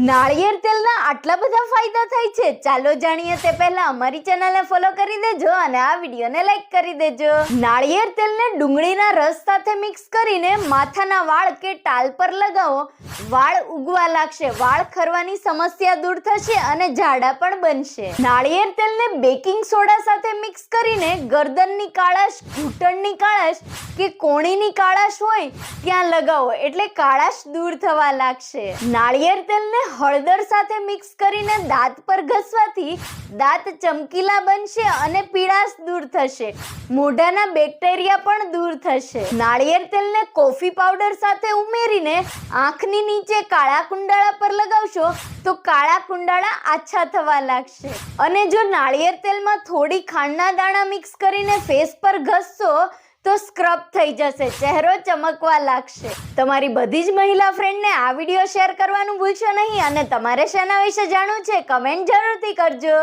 નાળિયેર તેલના આટલા બધા ફાયદા થાય છે, ચાલો જાણીએ તે પહેલા અમારી ચેનલને ફોલો કરી દેજો અને આ વિડીયોને લાઈક કરી દેજો। નાળિયેર તેલને ડુંગળીના રસ સાથે મિક્સ કરીને માથાના વાળ કે ટાલ પર લગાવો, વાળ ઉગવા લાગશે, વાળ ખરવાની સમસ્યા દૂર થશે અને જાડા પણ બનશે। નાળિયેર તેલને બેકિંગ સોડા સાથે મિક્સ કરીને ગરદનની કાળાશ, ઘૂંટણની કાળાશ કે કોણીની કાળાશ હોય ત્યાં લગાવો એટલે કાળાશ દૂર થવા લાગશે। નાળિયેર તેલને હળદર સાથે મિક્સ કરીને દાંત પર ઘસવાથી દાંત ચમકીલા બનશે અને પીળાશ દૂર થશે, મોઢાના બેક્ટેરિયા પણ દૂર થશે। નાળિયેર તેલને કોફી પાવડર સાથે ઉમેરીને આંખની નીચે કાળા કુંડાળા પર લગાવશો તો કાળા કુંડાળા આછા થવા લાગશે। અને જો નાળિયેર તેલમાં થોડી ખાંડના દાણા મિક્સ કરીને ફેસ પર ઘસશો તો સ્ક્રબ થઈ જશે, ચહેરો ચમકવા લાગશે। તમારી બધી જ મહિલા ફ્રેન્ડને આ વિડીયો શેર કરવાનું ભૂલશો નહીં અને તમારે શેના વિશે જાણવું છે કમેન્ટ જરૂરથી કરજો।